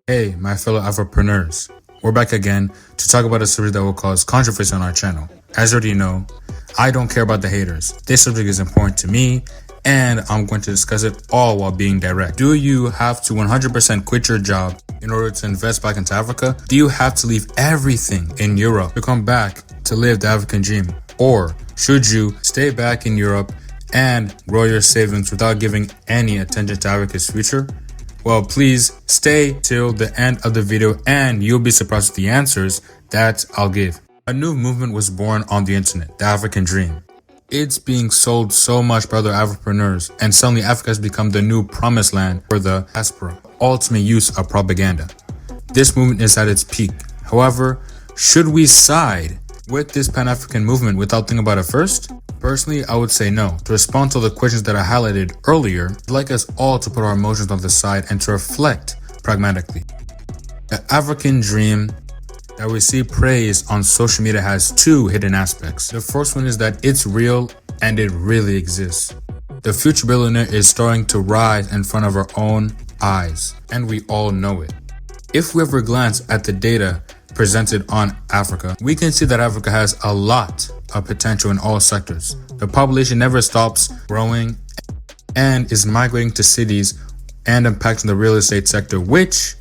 Hey, my fellow Afropreneurs. We're back again to talk about a subject that will cause controversy on our channel. As you already know, I don't care about the haters. This subject is important to me, and I'm going to discuss it all while being direct. Do you have to 100% quit your job in order to invest back into Africa? Do you have to leave everything in Europe to come back to live the African dream? Or should you stay back in Europe and grow your savings without giving any attention to Africa's future? Well, please stay till the end of the video and you'll be surprised with the answers that I'll give. A new movement was born on the internet, the African Dream. It's being sold so much by other Afropreneurs, and suddenly Africa has become the new promised land for the diaspora, ultimate use of propaganda. This movement is at its peak. However, should we side with this Pan-African movement without thinking about it first? Personally, I would say no. To respond to the questions that I highlighted earlier, I'd like us all to put our emotions on the side and to reflect pragmatically. The African dream that we see praised on social media has two hidden aspects. The first one is that it's real and it really exists. The future billionaire is starting to rise in front of our own eyes, and we all know it. If we ever glance at the data presented on Africa, we can see that Africa has a lot of potential in all sectors. The population never stops growing and is migrating to cities and impacting the real estate sector, which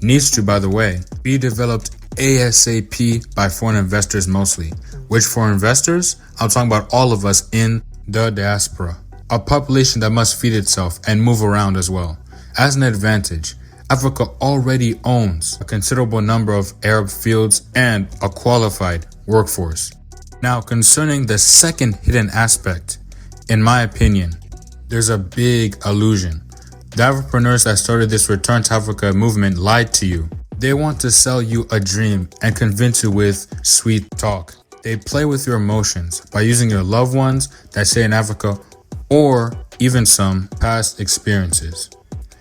needs to, by the way, be developed ASAP by foreign investors mostly. Which foreign investors? I'm talking about all of us in the diaspora. A population that must feed itself and move around as well. As an advantage, Africa already owns a considerable number of Arab fields and a qualified workforce. Now, concerning the second hidden aspect, in my opinion, there's a big illusion. The Afropreneurs that started this Return to Africa movement lied to you. They want to sell you a dream and convince you with sweet talk. They play with your emotions by using your loved ones that stay in Africa or even some past experiences.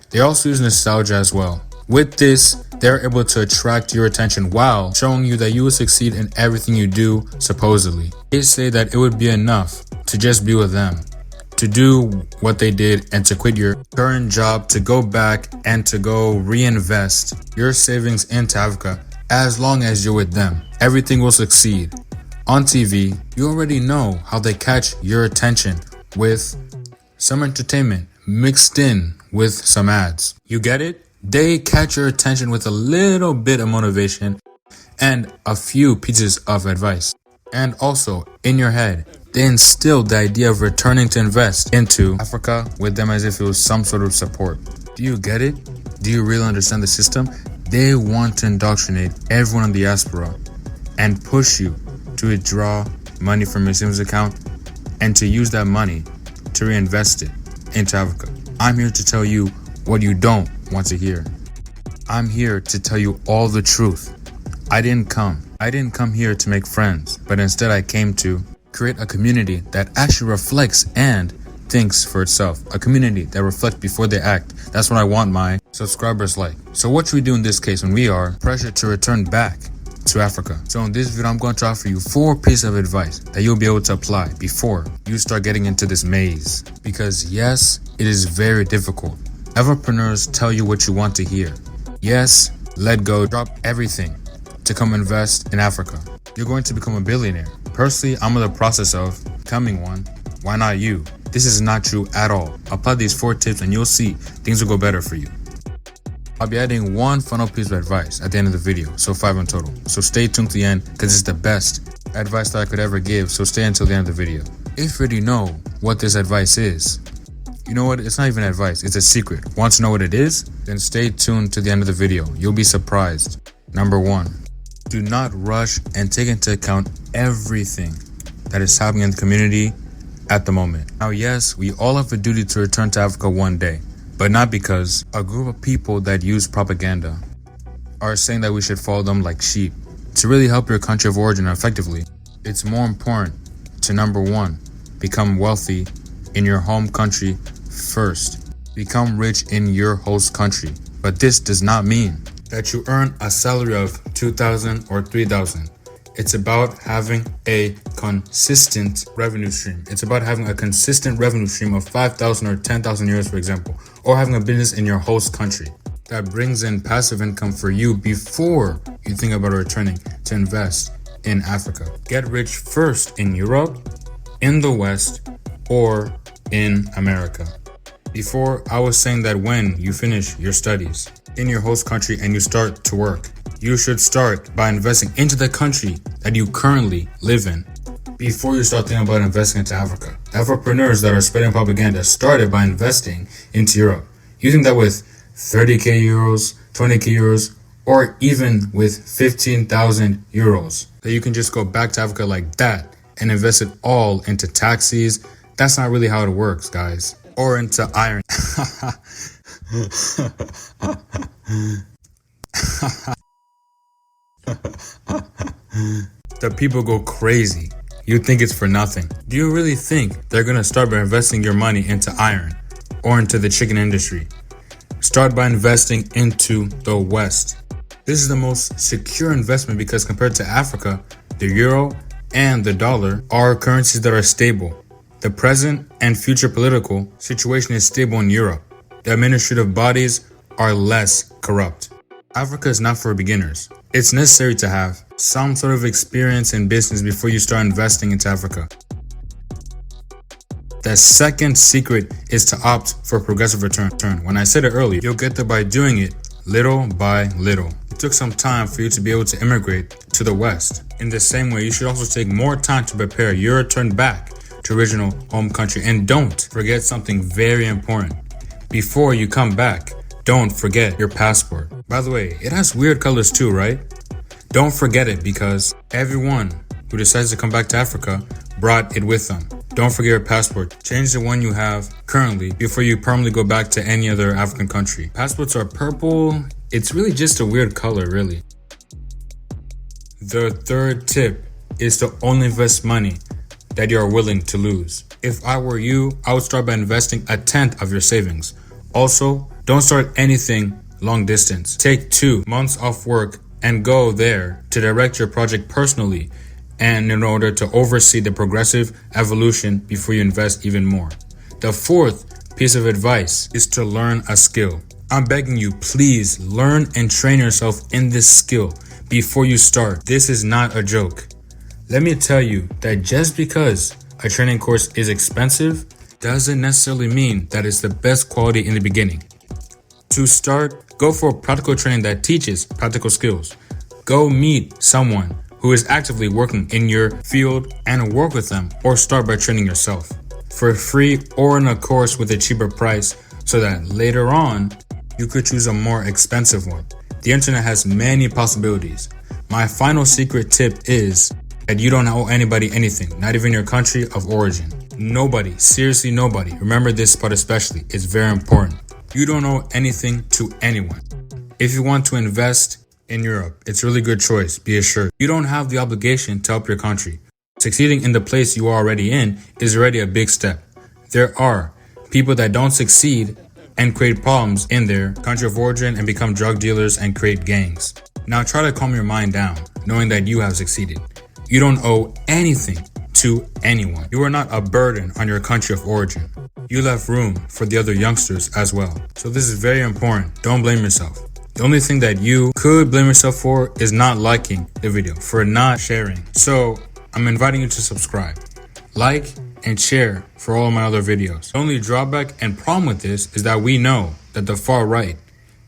They also use nostalgia as well. With this, they're able to attract your attention while showing you that you will succeed in everything you do, supposedly. They say that it would be enough to just be with them, to do what they did and to quit your current job, to go back and to go reinvest your savings into Africa as long as you're with them. Everything will succeed. On TV, you already know how they catch your attention with some entertainment mixed in with some ads. You get it? They catch your attention with a little bit of motivation and a few pieces of advice. And also, in your head, they instill the idea of returning to invest into Africa with them as if it was some sort of support. Do you get it? Do you really understand the system? They want to indoctrinate everyone in the diaspora and push you to withdraw money from your savings account and to use that money to reinvest it into Africa. I'm here to tell you what you don't want to hear. I'm here to tell you all the truth. I didn't come here to make friends, but instead I came to create a community that actually reflects and thinks for itself. A community that reflects before they act. That's what I want my subscribers like. So what should we do in this case when we are pressured to return back to Africa? So in this video, I'm going to offer you 4 pieces of advice that you'll be able to apply before you start getting into this maze. Because yes, it is very difficult. Afropreneurs tell you what you want to hear. Yes, let go, drop everything to come invest in Africa. You're going to become a billionaire. Personally, I'm in the process of becoming one. Why not you? This is not true at all. Apply these 4 tips and you'll see things will go better for you. I'll be adding one final piece of advice at the end of the video, so 5 in total. So stay tuned to the end because it's the best advice that I could ever give, so stay until the end of the video. If you already know what this advice is, you know what? It's not even advice, it's a secret. Want to know what it is? Then stay tuned to the end of the video. You'll be surprised. Number 1, do not rush and take into account everything that is happening in the community at the moment. Now, yes, we all have a duty to return to Africa one day, but not because a group of people that use propaganda are saying that we should follow them like sheep. To really help your country of origin effectively, it's more important to, number 1, become wealthy in your home country first. Become rich in your host country. But this does not mean that you earn a salary of $2,000 or $3,000. It's about having a consistent revenue stream. It's about having a consistent revenue stream of 5,000 or 10,000 euros, for example, or having a business in your host country. that brings in passive income for you before you think about returning to invest in Africa. Get rich first in Europe, in the West, or in America. Before, I was saying that when you finish your studies in your host country and you start to work, you should start by investing into the country that you currently live in before you start thinking about investing into Africa. Afropreneurs that are spreading propaganda started by investing into Europe. You think that with 30k euros, 20k euros, or even with 15,000 euros, that you can just go back to Africa like that and invest it all into taxis? That's not really how it works, guys. Or into iron. The people go crazy. You think it's for nothing. Do you really think they're gonna start by investing your money into iron or into the chicken industry? Start by investing into the West. This is the most secure investment because compared to Africa, the euro and the dollar are currencies that are stable. The present and future political situation is stable in Europe. The administrative bodies are less corrupt. Africa is not for beginners. It's necessary to have some sort of experience in business before you start investing into Africa. The second secret is to opt for progressive return. When I said it earlier, you'll get there by doing it little by little. It took some time for you to be able to immigrate to the West. In the same way, you should also take more time to prepare your return back to original home country. And don't forget something very important. Before you come back, don't forget your passport. By the way, it has weird colors too, right? Don't forget it because everyone who decides to come back to Africa brought it with them. Don't forget your passport. Change the one you have currently before you permanently go back to any other African country. Passports are purple. It's really just a weird color, really. The third tip is to only invest money that you are willing to lose. If I were you, I would start by investing 1/10 of your savings. Also, don't start anything long distance. Take 2 months off work and go there to direct your project personally and in order to oversee the progressive evolution before you invest even more. The fourth piece of advice is to learn a skill. I'm begging you, please learn and train yourself in this skill before you start. This is not a joke. Let me tell you that just because a training course is expensive doesn't necessarily mean that it's the best quality in the beginning. To start, go for practical training that teaches practical skills. Go meet someone who is actively working in your field and work with them, or start by training yourself for free or in a course with a cheaper price so that later on you could choose a more expensive one. The internet has many possibilities. My final secret tip is that you don't owe anybody anything, not even your country of origin. Nobody, seriously nobody. Remember this part especially, it's very important. You don't owe anything to anyone. If you want to invest in Europe, it's a really good choice, be assured. You don't have the obligation to help your country. Succeeding in the place you are already in is already a big step. There are people that don't succeed and create problems in their country of origin and become drug dealers and create gangs. Now try to calm your mind down, knowing that you have succeeded. You don't owe anything to anyone. You are not a burden on your country of origin. You left room for the other youngsters as well. So this is very important. Don't blame yourself. The only thing that you could blame yourself for is not liking the video, for not sharing. So I'm inviting you to subscribe, like, and share for all of my other videos. The only drawback and problem with this is that we know that the far right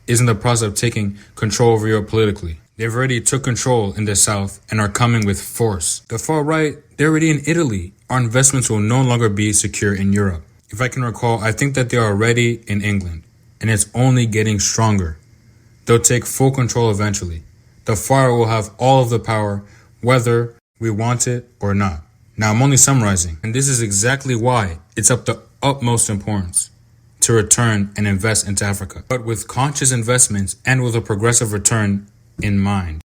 is in the process of taking control over Europe politically. They've already took control in the South and are coming with force. The far right, they're already in Italy. Our investments will no longer be secure in Europe. If I can recall, I think that they are already in England, and it's only getting stronger. They'll take full control eventually. The far right will have all of the power, whether we want it or not. Now, I'm only summarizing, and this is exactly why it's of the utmost importance to return and invest into Africa, but with conscious investments and with a progressive return in mind.